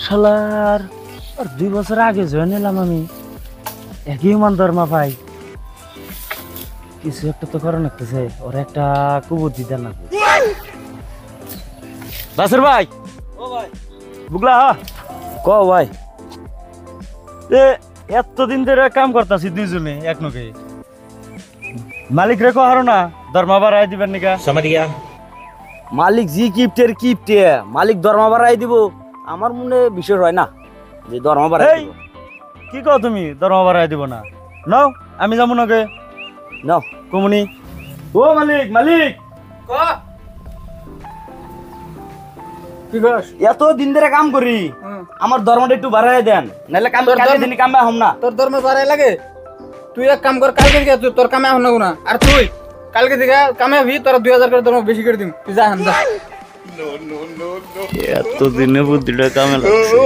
শালার আর 2 বছর আগে জয়েন নিলাম আমি, একই মান দরমা পাই। কিছু একটা তো করা লাগতেছে, ওর একটা কুবুদ্ধি দেন না। বাসুর ভাই, ও ভাই বুগলা ক ভাই, এতদিন ধরে কাম করতেছি দুইজনে এক নকে, মালিক রে কহারো না দরমা বাড়াই দিবেন নিকা? মালিক জি কিপ্টের কিপ্টে, মালিক দরমা বাড়াই দিব আমার মনে বিষয় হয় না যে দরমা বাড়াই এই, দিব। কি কও তুমি দরমা বাড়াই দিব না? নাও আমি যাবো নকে নাও কমুনি। ও মালিক, মালিক এত দিন ধরে কাম করি, আমার দরমাটা একটু বাড়াই দেন, নাহলে কাম কালকে দিন কামে হম না। তোর দরমা বাড়াই লাগে? তুই এক কাম কর, কালকে থেকে তোর কামে এখন না, আর তুই কালকে থেকে কামে হবি, তোর 2000 করে দরমা বেশি করে দিম, তুই যা যা। এতদিনে বুদ্ধিটা কামে লাগছে।